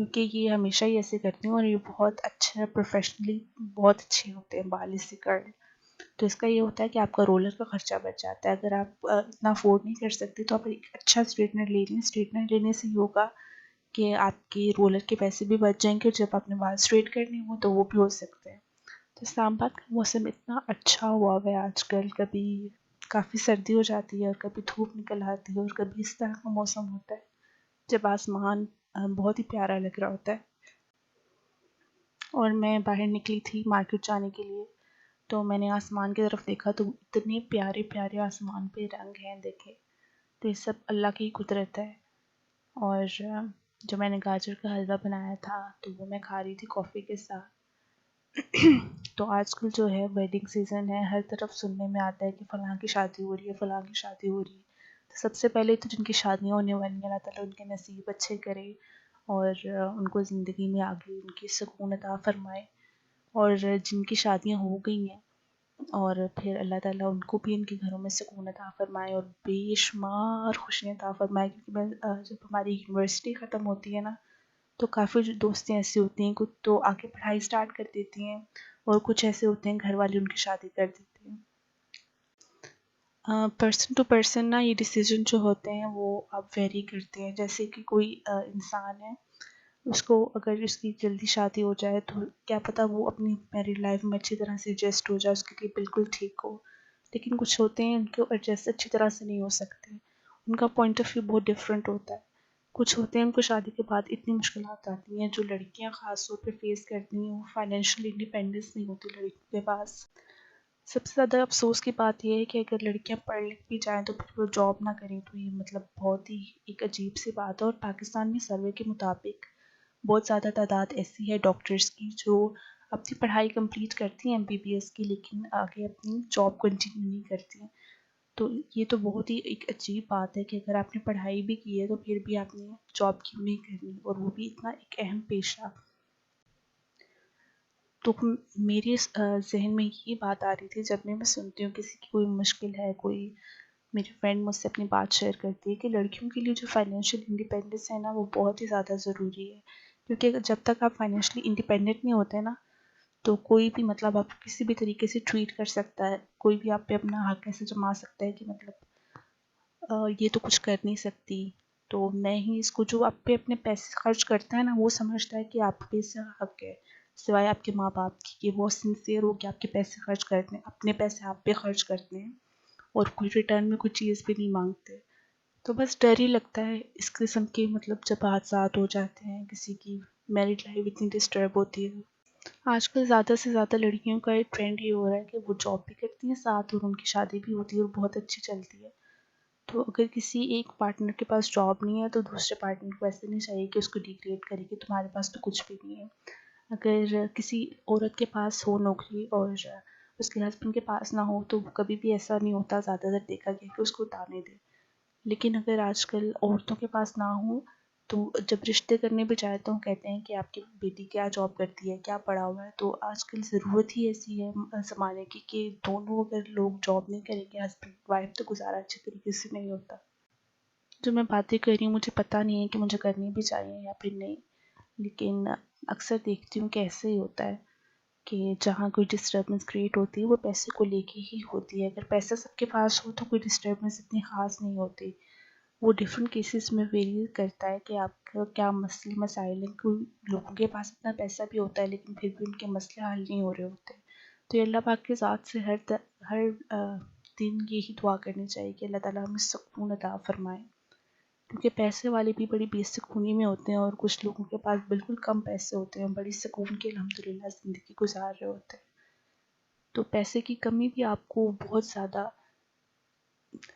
کیونکہ یہ ہمیشہ ہی ایسے کرتی ہیں اور یہ بہت اچھا پروفیشنلی بہت اچھے ہوتے ہیں بال اس سے کرل. تو اس کا یہ ہوتا ہے کہ آپ کا رولر کا خرچہ بچ جاتا ہے. اگر آپ اتنا افورڈ نہیں کر سکتے تو آپ ایک اچھا اسٹریٹنر لے لیں. اسٹریٹنر لینے سے یہ ہوگا کہ آپ کے رولر کے پیسے بھی بچ جائیں گے اور جب آپ نے بال اسٹریٹ کرنے ہوں تو وہ بھی ہو سکتے ہیں. تو اسلام آباد کا موسم اتنا اچھا ہوا ہے آج کل. کبھی کافی سردی ہو جاتی ہے اور کبھی دھوپ نکل آتی ہے اور کبھی اس طرح کا موسم ہوتا ہے جب آسمان بہت ہی پیارا لگ رہا ہوتا ہے. اور میں باہر نکلی تھی مارکیٹ جانے کے لیے تو میں نے آسمان کی طرف دیکھا تو اتنے پیارے پیارے آسمان پہ رنگ ہیں دیکھے. تو یہ سب اللہ کی قدرت ہے. اور جو میں نے گاجر کا حلوہ بنایا تھا تو وہ میں کھا رہی تھی کافی کے ساتھ. تو آج کل جو ہے ویڈنگ سیزن ہے, ہر طرف سننے میں آتا ہے کہ فلاں کی شادی ہو رہی ہے, فلاں کی شادی ہو رہی ہے. تو سب سے پہلے تو جن کی شادیاں ہونے والی ہیں اللہ تعالیٰ ان کے نصیب اچھے کرے اور ان کو زندگی میں آگے ان کی سکون عطا فرمائے. اور جن کی شادیاں ہو گئی ہیں اور پھر اللہ تعالیٰ ان کو بھی ان کے گھروں میں سکون عطا فرمائے اور بے شمار خوشیاں عطا فرمائے. کیونکہ میں جب ہماری یونیورسٹی ختم ہوتی ہے نا تو کافی دوستیں ایسی ہوتی ہیں, کچھ تو آگے پڑھائی اسٹارٹ کر دیتی ہیں اور کچھ ایسے ہوتے ہیں گھر والے ان کی شادی کر دیتے ہیں. پرسن ٹو پرسن نا یہ ڈیسیجن جو ہوتے ہیں وہ اب ویری کرتے ہیں. جیسے کہ کوئی انسان ہے, اس کو اگر اس کی جلدی شادی ہو جائے تو کیا پتہ وہ اپنی میریڈ لائف میں اچھی طرح سے ایڈجسٹ ہو جائے, اس کے لیے بالکل ٹھیک ہو. لیکن کچھ ہوتے ہیں ان کو ایڈجسٹ اچھی طرح سے نہیں ہو سکتے, ان کا پوائنٹ آف ویو بہت ڈفرینٹ ہوتا ہے. کچھ ہوتے ہیں ان کو شادی کے بعد اتنی مشکلات آتی ہیں جو لڑکیاں خاص طور پہ فیس کرتی ہیں. وہ فائنینشیل انڈیپینڈنس نہیں ہوتی لڑکیوں کے پاس. سب سے زیادہ افسوس کی بات یہ ہے کہ اگر لڑکیاں پڑھ لکھ بھی جائیں تو پھر وہ جاب نہ کریں تو یہ مطلب بہت ہی ایک عجیب سی بات ہے. اور پاکستان میں سروے کے مطابق بہت زیادہ تعداد ایسی ہے ڈاکٹرز کی جو اپنی پڑھائی کمپلیٹ کرتی ہیں MBBS کی, لیکن آگے اپنی جاب کنٹینیو نہیں کرتی ہیں. تو یہ تو بہت ہی ایک عجیب بات ہے کہ اگر آپ نے پڑھائی بھی کی ہے تو پھر بھی آپ نے جاب کیوں نہیں کرنی, اور وہ بھی اتنا ایک اہم پیشہ. تو میرے ذہن میں یہ بات آ رہی تھی جب میں سنتی ہوں کسی کی کوئی مشکل ہے, کوئی میری فرینڈ مجھ سے اپنی بات شیئر کرتی ہے کہ لڑکیوں کے لیے جو فائنینشیل انڈیپینڈنس ہے نا وہ بہت ہی زیادہ ضروری ہے. کیونکہ جب تک آپ فائنینشلی انڈیپینڈنٹ نہیں ہوتے نا تو کوئی بھی مطلب آپ کسی بھی طریقے سے ٹریٹ کر سکتا ہے, کوئی بھی آپ پہ اپنا حق ایسے جما سکتا ہے کہ مطلب یہ تو کچھ کر نہیں سکتی. تو میں ہی اس کو, جو آپ پہ اپنے پیسے خرچ کرتا ہے نا وہ سمجھتا ہے کہ آپ پہ اس کا حق ہے, سوائے آپ کے ماں باپ کی کہ وہ سنسیئر ہو کہ آپ کے پیسے خرچ کرتے ہیں, اپنے پیسے آپ پہ خرچ کرتے ہیں اور کوئی ریٹرن میں کوئی چیز بھی نہیں مانگتے. تو بس ڈر ہی لگتا ہے اس قسم کے مطلب جب حادثات ہو جاتے ہیں, کسی کی میرڈ لائف اتنی ڈسٹرب ہوتی ہے. آج کل زیادہ سے زیادہ لڑکیوں کا ایک ٹرینڈ یہ ہو رہا ہے کہ وہ جاب بھی کرتی ہیں ساتھ اور ان کی شادی بھی ہوتی ہے اور بہت اچھی چلتی ہے. تو اگر کسی ایک پارٹنر کے پاس جاب نہیں ہے تو دوسرے پارٹنر کو ایسے نہیں چاہیے کہ اس کو ڈیگریڈ کرے کہ تمہارے پاس تو کچھ بھی نہیں ہے. اگر کسی عورت کے پاس ہو نوکری اور اس کے ہسبینڈ کے پاس نہ ہو تو کبھی بھی ایسا نہیں ہوتا, زیادہ تر دیکھا گیا کہ اس کو تانے دے. لیکن اگر آج کل عورتوں کے پاس نہ ہو تو جب رشتے کرنے بھی جائے تو کہتے ہیں کہ آپ کی بیٹی کیا جاب کرتی ہے, کیا پڑھا ہوا ہے. تو آج کل ضرورت ہی ایسی ہے زمانے کی کہ دونوں اگر لوگ جاب نہیں کریں گے ہسبینڈ وائف تو گزارا اچھے طریقے سے نہیں ہوتا. جو میں باتیں کر رہی ہوں مجھے پتہ نہیں ہے کہ مجھے کرنی بھی چاہیے یا پھر نہیں, لیکن اکثر دیکھتی ہوں کہ ایسے ہی ہوتا ہے کہ جہاں کوئی ڈسٹربنس کریٹ ہوتی ہے وہ پیسے کو لے کے ہی ہوتی ہے. اگر پیسہ سب کے پاس ہو تو کوئی ڈسٹربنس اتنی خاص نہیں ہوتی. وہ ڈفرینٹ کیسز میں ویری کرتا ہے کہ آپ کا کیا مسئلے مسائل ہیں. کوئی لوگوں کے پاس اتنا پیسہ بھی ہوتا ہے لیکن پھر بھی ان کے مسئلے حل نہیں ہو رہے ہوتے. تو یہ اللہ پاک کے ذات سے ہر دن یہی دعا کرنی چاہیے کہ اللہ تعالیٰ ہمیں سکون عطا فرمائے. کیونکہ پیسے والے بھی بڑی بے سکونی میں ہوتے ہیں اور کچھ لوگوں کے پاس بالکل کم پیسے ہوتے ہیں, بڑی سکون کے الحمدللہ زندگی گزار رہے ہوتے ہیں. تو پیسے کی کمی بھی آپ کو بہت زیادہ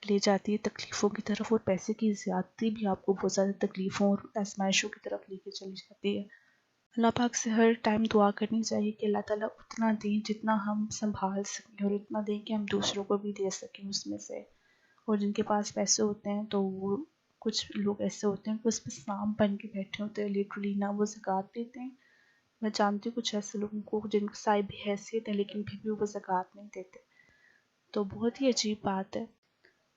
لے جاتی ہے تکلیفوں کی طرف, اور پیسے کی زیادتی بھی آپ کو بہت زیادہ تکلیفوں اور آزمائشوں کی طرف لے کے چلی جاتی ہے. اللہ پاک سے ہر ٹائم دعا کرنی چاہیے کہ اللہ تعالیٰ اتنا دیں جتنا ہم سنبھال سکیں اور اتنا دیں کہ ہم دوسروں کو بھی دے سکیں اس میں سے. اور جن کے پاس پیسے ہوتے ہیں تو وہ کچھ لوگ ایسے ہوتے ہیں کہ اس پہ سانپ بن کے بیٹھے ہوتے ہیں لٹرلی, نہ وہ زکوٰۃ دیتے ہیں. میں جانتی ہوں کچھ ایسے لوگوں کو جن کی صاحب حیثیت ہے لیکن پھر بھی وہ زکوٰۃ نہیں دیتے. تو بہت ہی عجیب بات ہے.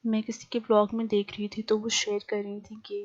میں کسی کے بلاگ میں دیکھ رہی تھی تو وہ شیئر کر رہی تھی کہ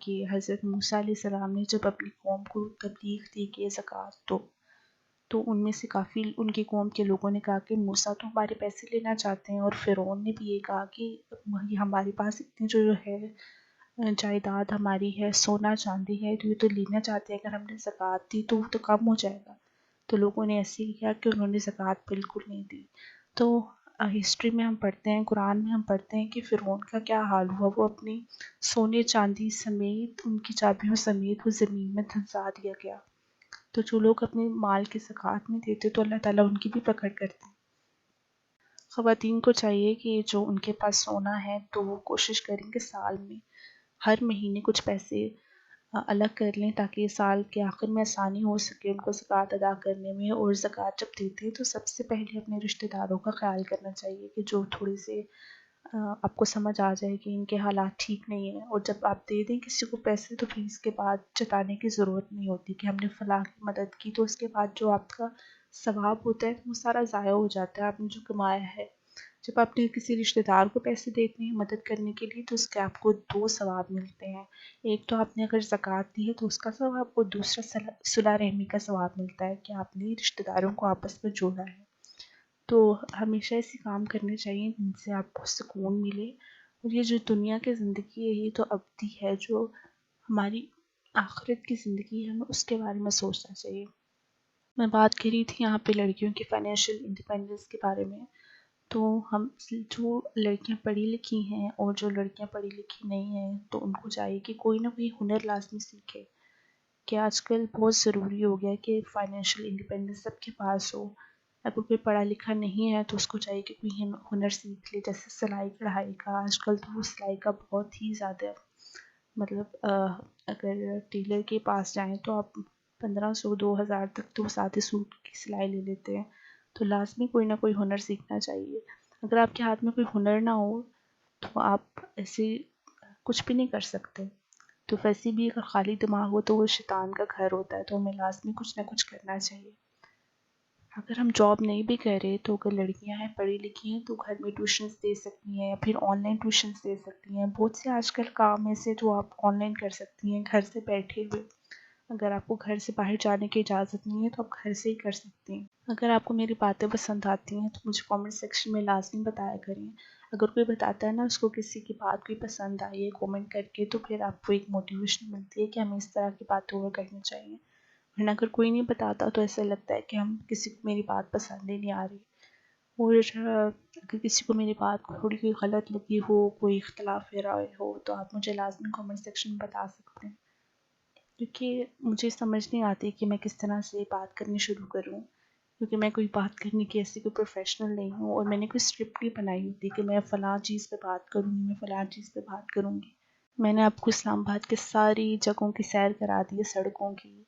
کہ حضرت موسیٰ علیہ السلام نے جب اپنی قوم کو تبلیغ دی کہ زکوٰۃ دو، تو ان میں سے کافی ان کی قوم کے لوگوں نے کہا کہ موسیٰ تو ہمارے پیسے لینا چاہتے ہیں، اور فرعون نے بھی یہ کہا کہ یہ ہمارے پاس اتنی جو ہے جائیداد ہماری ہے، سونا چاندی ہے، تو یہ تو لینا چاہتے ہیں، اگر ہم نے زکوٰۃ دی تو وہ تو کم ہو جائے گا۔ تو لوگوں نے ایسے ہی کیا کہ انہوں نے زکوٰۃ بالکل نہیں دی۔ تو ہسٹری میں ہم پڑھتے ہیں، قرآن میں ہم پڑھتے ہیں کہ فرعون کا کیا حال ہوا، وہ اپنی سونے چاندی سمیت، ان کی چابیوں سمیت وہ زمین میں دھنسا دیا گیا۔ تو جو لوگ اپنے مال کی زکوٰۃ نہیں دیتے تو اللہ تعالیٰ ان کی بھی پکڑ کرتے ہیں۔ خواتین کو چاہیے کہ جو ان کے پاس سونا ہے تو وہ کوشش کریں کہ سال میں ہر مہینے کچھ پیسے الگ کر لیں، تاکہ سال کے آخر میں آسانی ہو سکے ان کو زکوٰۃ ادا کرنے میں۔ اور زکوٰۃ جب دیتے ہیں تو سب سے پہلے اپنے رشتہ داروں کا خیال کرنا چاہیے کہ جو تھوڑے سے آپ کو سمجھ آ جائے کہ ان کے حالات ٹھیک نہیں ہیں، اور جب آپ دے دیں کسی کو پیسے تو پھر اس کے بعد جتانے کی ضرورت نہیں ہوتی کہ ہم نے فلاں کی مدد کی، تو اس کے بعد جو آپ کا ثواب ہوتا ہے وہ سارا ضائع ہو جاتا ہے آپ نے جو کمایا ہے۔ جب آپ نے کسی رشتہ دار کو پیسے دیتے ہیں مدد کرنے کے لیے تو اس کے آپ کو دو ثواب ملتے ہیں، ایک تو آپ نے اگر زکوٰۃ دی ہے تو اس کا ثواب، اور دوسرا صلہ رحمی کا ثواب ملتا ہے کہ آپ نے رشتہ داروں کو آپس میں جوڑا ہے۔ تو ہمیشہ ایسے کام کرنے چاہیے جن سے آپ کو سکون ملے، اور یہ جو دنیا کی زندگی ہے یہ تو ابدی ہے، جو ہماری آخرت کی زندگی ہے ہمیں اس کے بارے میں سوچنا چاہیے۔ میں بات کر رہی تھی یہاں پہ لڑکیوں کی فائنینشیل انڈیپینڈنس کے بارے میں، تو ہم جو لڑکیاں پڑھی لکھی ہیں اور جو لڑکیاں پڑھی لکھی نہیں ہیں تو ان کو چاہیے کہ کوئی نہ کوئی ہنر لازمی سیکھے، کہ آج کل بہت ضروری ہو گیا ہے کہ فائنینشیل انڈیپینڈنس سب کے پاس ہو۔ اگر کوئی پڑھا لکھا نہیں ہے تو اس کو چاہیے کہ کوئی ہنر سیکھ لے، جیسے سلائی کڑھائی کا۔ آج کل تو وہ سلائی کا بہت ہی زیادہ مطلب اگر ٹیلر کے پاس جائیں تو آپ 1500 2000 تک تو سادے سوٹ کی سلائی لے لیتے ہیں۔ تو لازمی کوئی نہ کوئی ہنر سیکھنا چاہیے۔ اگر آپ کے ہاتھ میں کوئی ہنر نہ ہو تو آپ ایسے کچھ بھی نہیں کر سکتے۔ تو ویسے بھی اگر خالی دماغ ہو تو وہ شیطان کا گھر ہوتا ہے، تو ہمیں لازمی کچھ نہ کچھ کرنا چاہیے۔ اگر ہم جاب نہیں بھی کر رہے تو اگر لڑکیاں ہیں پڑھی لکھی ہیں تو گھر میں ٹیوشنس دے سکتی ہیں، یا پھر آن لائن ٹیوشنس دے سکتی ہیں۔ بہت سے آج کل کام ایسے جو آپ آن لائن کر سکتی ہیں گھر سے بیٹھے ہوئے۔ اگر آپ کو گھر سے باہر جانے کی اجازت نہیں ہے تو آپ گھر سے ہی کر سکتے ہیں۔ اگر آپ کو میری باتیں پسند آتی ہیں تو مجھے کامنٹ سیکشن میں لازمی بتایا کریں۔ اگر کوئی بتاتا ہے نا اس کو کسی کی بات کوئی پسند آئی ہے کامنٹ کر کے، تو پھر آپ کو ایک موٹیویشن ملتی ہے کہ ہمیں اس طرح کی باتیں اور کرنی چاہیے۔ ورنہ اگر کوئی نہیں بتاتا تو ایسا لگتا ہے کہ ہم کسی کو میری بات پسند ہی نہیں آ رہی۔ اور اگر کسی کو میری بات تھوڑی کوئی غلط لگی ہو، کوئی اختلاف رائے ہو، تو آپ مجھے لازمی کامنٹ سیکشن میں بتا سکتے ہیں، کیونکہ مجھے سمجھ نہیں آتی کہ میں کس طرح سے بات کرنی شروع کروں، کیونکہ میں کوئی بات کرنے کی ایسی کوئی پروفیشنل نہیں ہوں، اور میں نے کوئی اسکرپٹ نہیں بنائی ہوتی کہ میں فلاں چیز پہ بات کروں گی، میں فلاں چیز پہ بات کروں گی۔ میں نے آپ کو اسلام آباد کے ساری جگہوں کی سیر کرا دی ہے، سڑکوں کی،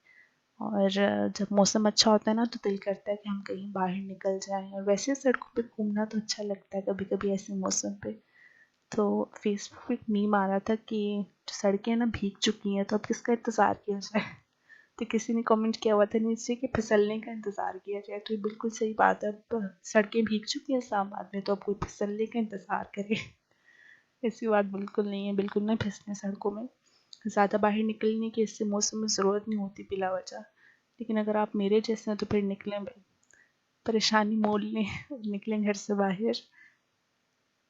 اور جب موسم اچھا ہوتا ہے نا تو دل کرتا ہے کہ ہم کہیں باہر نکل جائیں، اور ویسے سڑکوں پہ گھومنا تو اچھا لگتا ہے کبھی کبھی ایسے موسم پہ۔ تو فیس بک پہ ایک میم آ رہا تھا کہ جو سڑکیں نا بھیگ چکی ہیں تو اب کس کا انتظار کیا جائے، تو کسی نے کامنٹ کیا ہوا تھا نیچے کہ پھسلنے کا انتظار کیا جائے، تو یہ بالکل صحیح بات ہے۔ اب سڑکیں بھیگ چکی ہیں اسلام آباد میں تو اب کوئی پھسلنے کا انتظار کرے، ایسی بات بالکل نہیں ہے، بالکل نہ پھسلیں سڑکوں میں۔ زیادہ باہر نکلنے کی اس سے موسم میں ضرورت نہیں ہوتی بلا وجہ، لیکن اگر آپ میرے جیسے ہیں تو پھر نکلیں بھائی، پریشانی مول لیں اور نکلیں گھر سے باہر۔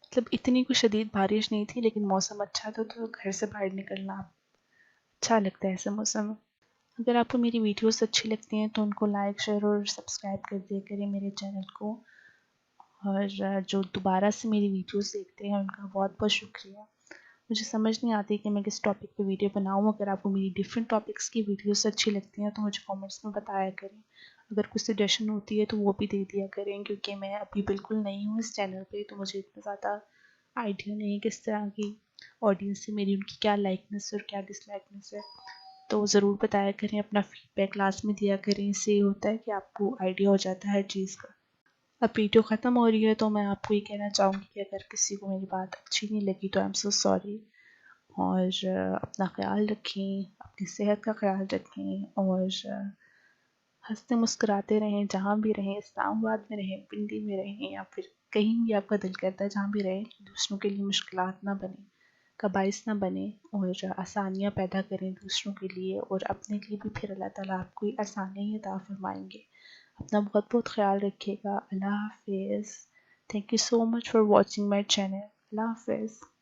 مطلب اتنی کوئی شدید بارش نہیں تھی لیکن موسم اچھا تھا تو گھر سے باہر نکلنا اچھا لگتا ہے ایسے موسم میں۔ اگر آپ کو میری ویڈیوز اچھی لگتی ہیں تو ان کو لائک شیئر اور سبسکرائب کر دیا کریں میرے چینل کو، اور جو دوبارہ سے میری ویڈیوز دیکھتے ہیں ان کا بہت بہت شکریہ۔ مجھے سمجھ نہیں آتی کہ میں کس ٹاپک پہ ویڈیو بناؤں۔ اگر آپ کو میری ڈیفرنٹ ٹاپکس کی ویڈیوز اچھی لگتی ہیں تو مجھے کامنٹس میں بتایا کریں، اگر کچھ سجیشن ہوتی ہے تو وہ بھی دے دیا کریں، کیونکہ میں ابھی بالکل نئی ہوں اس چینل پہ، تو مجھے اتنا زیادہ آئیڈیا نہیں کس طرح کی آڈینس ہے میری، ان کی کیا لائکنس اور کیا ڈس لائکنس ہے، تو ضرور بتایا کریں، اپنا فیڈ بیک لاسٹ میں دیا کریں، اس سے یہ ہوتا ہے کہ آپ کو آئیڈیا ہو جاتا ہے ہر چیز کا۔ اب ویڈیو ختم ہو رہی ہے تو میں آپ کو یہ کہنا چاہوں گی کہ اگر کسی کو میری بات اچھی نہیں لگی تو آئی ایم سو سوری، اور اپنا خیال رکھیں، اپنی صحت کا خیال رکھیں، اور ہنستے مسکراتے رہیں جہاں بھی رہیں، اسلام آباد میں رہیں، پنڈی میں رہیں، یا پھر کہیں بھی آپ کا دل کرتا ہے جہاں بھی رہیں، دوسروں کے لیے مشکلات نہ بنیں۔ کا باعث نہ بنیں اور آسانیاں پیدا کریں دوسروں کے لیے، اور اپنے لیے بھی پھر اللہ تعالیٰ آپ کو آسانیاں ہی عطا فرمائیں گے۔ اپنا بہت بہت خیال رکھیے گا۔ اللہ حافظ۔ Thank you so much for watching my channel. اللہ حافظ۔